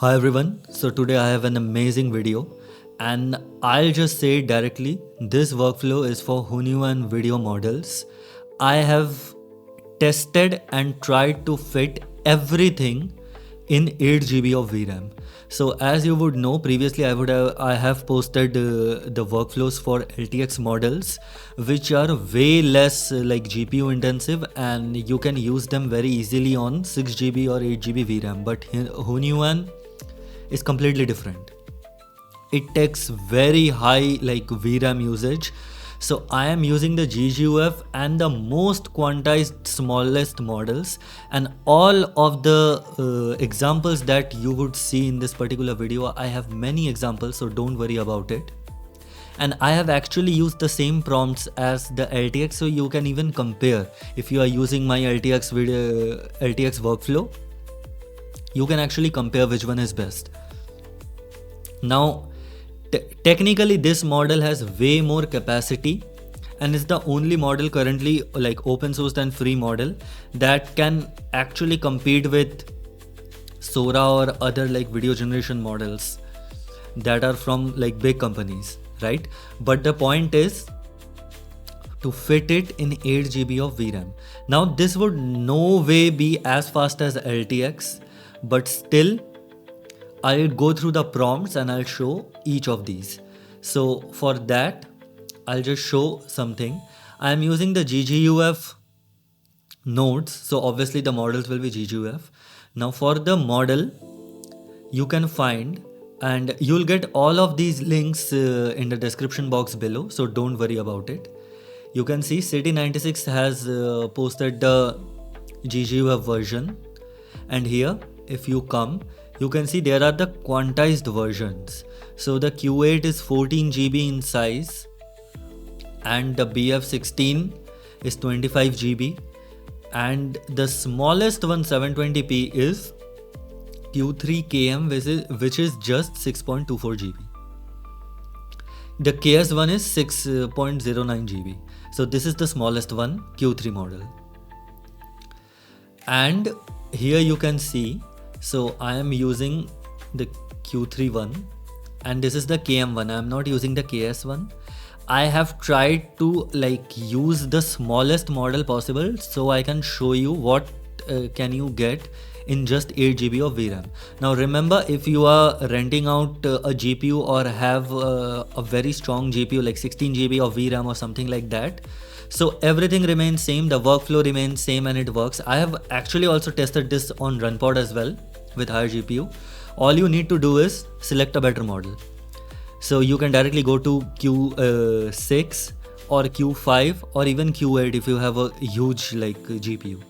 Hi everyone, so today I have an amazing video and I'll just say directly this workflow is for Hunyuan video models. I have tested and tried to fit everything in 8 GB of VRAM. So as you would know, previously I have posted the workflows for LTX models which are way less like GPU intensive and you can use them very easily on 6 GB or 8 GB VRAM, but Hunyuan is completely different. It takes very high like VRAM usage. So I am using the gguf and the most quantized smallest models, and all of the examples that you would see in this particular video, I have many examples, so don't worry about it. And I have actually used the same prompts as the LTX, so you can even compare. If you are using my LTX workflow, you can actually compare which one is best. Now technically this model has way more capacity and is the only model currently like open sourced and free model that can actually compete with Sora or other like video generation models that are from like big companies, right? But the point is to fit it in 8 GB of VRAM. Now this would no way be as fast as LTX, but still I'll go through the prompts and I'll show each of these. So for that, I'll just show something. I'm using the gguf nodes. So obviously the models will be gguf. Now for the model, you can find, and you'll get all of these links in the description box below. So don't worry about it. You can see City96 has posted the gguf version. And here, if you come, you can see there are the quantized versions. So the Q8 is 14 GB in size and the BF16 is 25 GB and the smallest one 720p is Q3KM, which is just 6.24 GB. The KS1 is 6.09 GB. So this is the smallest one, Q3 model. And here you can see, so I am using the Q3 one and this is the KM one. I am not using the KS one. I have tried to like use the smallest model possible so I can show you what can you get in just 8 GB of VRAM. Now remember, if you are renting out a GPU or have a very strong GPU like 16 GB of VRAM or something like that, so everything remains same, the workflow remains same and it works. I have actually also tested this on RunPod as well with higher GPU. All you need to do is select a better model. So you can directly go to Q6 or Q5 or even Q8 if you have a huge like GPU.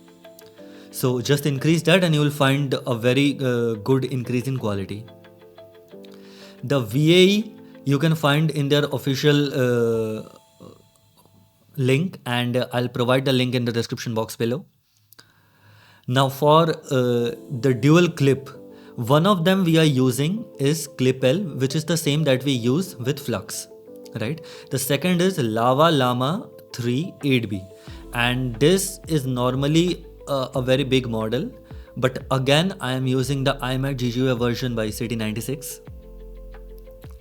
So just increase that and you will find a very good increase in quality. The VAE you can find in their official link, and I'll provide the link in the description box below. Now for the dual clip, one of them we are using is Clip-L, which is the same that we use with Flux, right? The second is Lava Llama 3 8B, and this is normally a very big model, but again I am using the iMac gguf version by City96,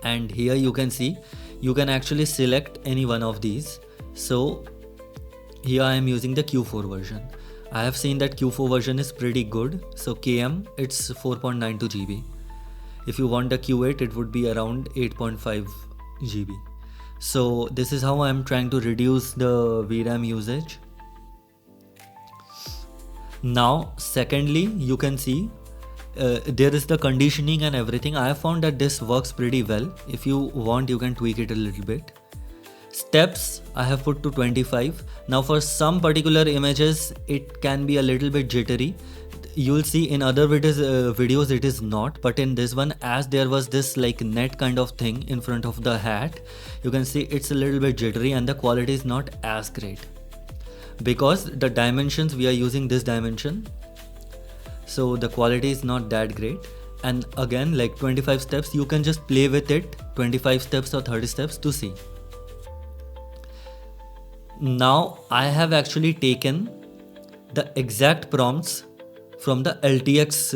and here you can see you can actually select any one of these. So here I am using the Q4 version. I have seen that Q4 version is pretty good. So KM, it's 4.92 GB. If you want the Q8, it would be around 8.5 GB. So this is how I am trying to reduce the VRAM usage. Now secondly, you can see there is the conditioning and everything. I have found that this works pretty well. If you want, you can tweak it a little bit. Steps I have put to 25. Now for some particular images it can be a little bit jittery. You'll see in other videos it is not, but in this one, as there was this like net kind of thing in front of the hat, you can see it's a little bit jittery and the quality is not as great because the dimensions, we are using this dimension, so the quality is not that great. And again, like 25 steps, you can just play with it, 25 steps or 30 steps to see. Now I have actually taken the exact prompts from the LTX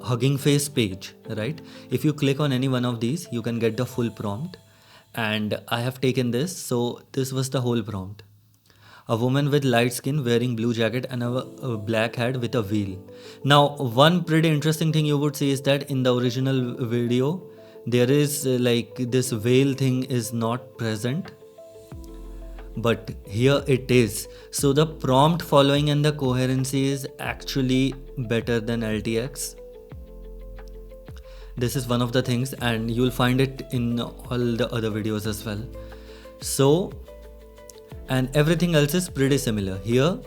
Hugging Face page, right? If you click on any one of these, you can get the full prompt. And I have taken this, so this was the whole prompt. A woman with light skin wearing blue jacket and a black hat with a wheel. Now, one pretty interesting thing you would see is that in the original video, there is like this veil thing is not present, but here it is. So the prompt following and the coherency is actually better than LTX. This is one of the things, and you'll find it in all the other videos as well. So, and everything else is pretty similar. Here,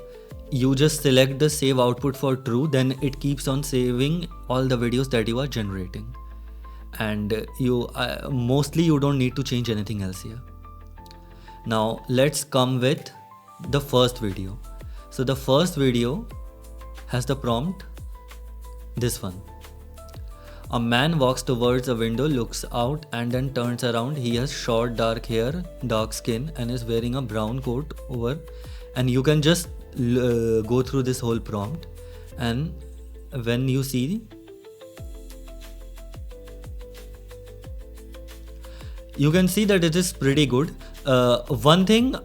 you just select the save output for true, then it keeps on saving all the videos that you are generating. And mostly you don't need to change anything else here. Now, let's come with the first video. So the first video has the prompt, this one. A man walks towards a window, looks out and then turns around. He has short dark hair, dark skin and is wearing a brown coat over. And you can just go through this whole prompt, and when you see, you can see that it is pretty good. One thing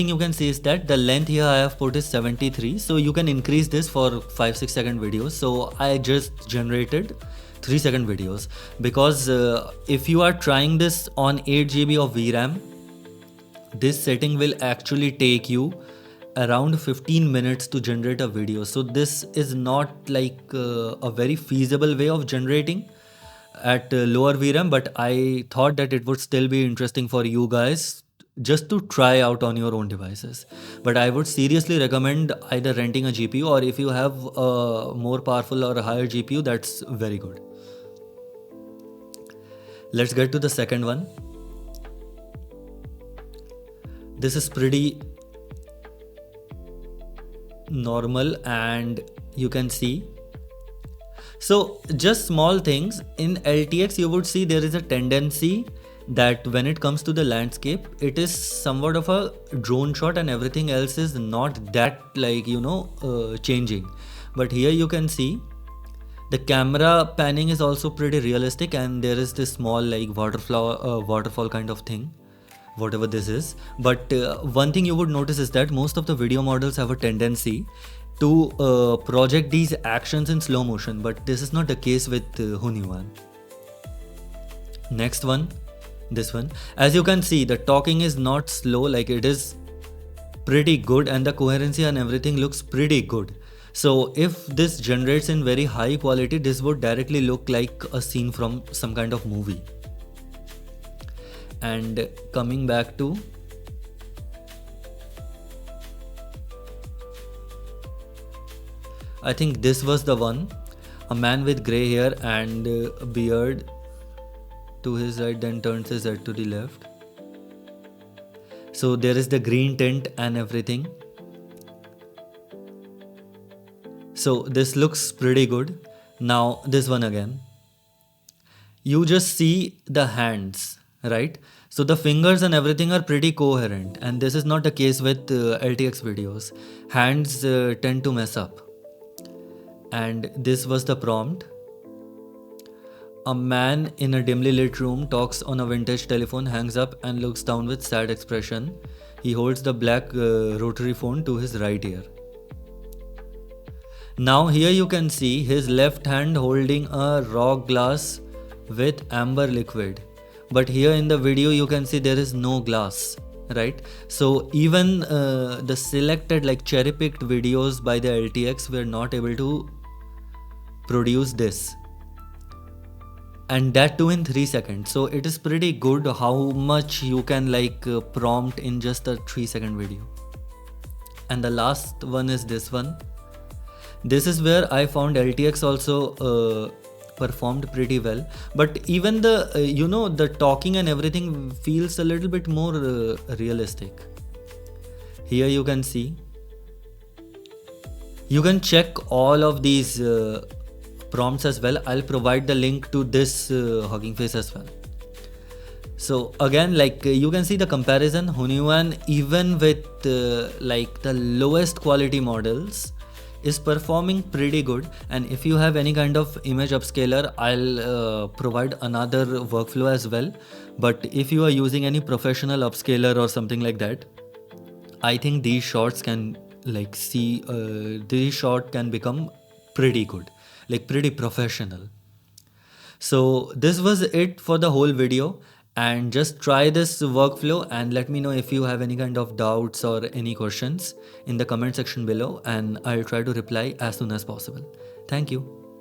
you can see is that the length here I have put is 73, so you can increase this for 5-6 second videos. So I just generated 3-second videos, because if you are trying this on 8 GB of VRAM, this setting will actually take you around 15 minutes to generate a video. So this is not like a very feasible way of generating at lower VRAM, but I thought that it would still be interesting for you guys just to try out on your own devices. But I would seriously recommend either renting a GPU, or if you have a more powerful or a higher GPU, that's very good. Let's get to the second one. This is pretty normal, and you can see. So just small things in LTX, you would see there is a tendency that when it comes to the landscape, it is somewhat of a drone shot and everything else is not that like, changing. But here you can see the camera panning is also pretty realistic, and there is this small like waterfall kind of thing, whatever this is. But one thing you would notice is that most of the video models have a tendency to project these actions in slow motion, but this is not the case with Hunyuan. Next one, this one. As you can see, the talking is not slow, like it is pretty good, and the coherency and everything looks pretty good. So if this generates in very high quality, this would directly look like a scene from some kind of movie. And coming back to I think this was the one. A man with grey hair and a beard to his right, then turns his head to the left. So there is the green tint and everything. So this looks pretty good. Now this one again. You just see the hands, right? So the fingers and everything are pretty coherent, and this is not the case with LTX videos. Hands tend to mess up. And this was the prompt. A man in a dimly lit room talks on a vintage telephone, hangs up and looks down with sad expression. He holds the black rotary phone to his right ear. Now here you can see his left hand holding a rock glass with amber liquid. But here in the video you can see there is no glass, right? So even the selected like cherry picked videos by the LTX were not able to produce this, and that too in 3 seconds. So it is pretty good how much you can like prompt in just a 3-second video. And the last one is this one. This is where I found LTX also performed pretty well, but even the the talking and everything feels a little bit more realistic. Here you can see, you can check all of these prompts as well. I'll provide the link to this Hugging Face as well. So again, like you can see the comparison. Hunyuan, even with like the lowest quality models, is performing pretty good. And if you have any kind of image upscaler, I'll provide another workflow as well. But if you are using any professional upscaler or something like that, I think these shots can these shot can become pretty good, like pretty professional. So this was it for the whole video, and just try this workflow and let me know if you have any kind of doubts or any questions in the comment section below, and I'll try to reply as soon as possible. Thank you.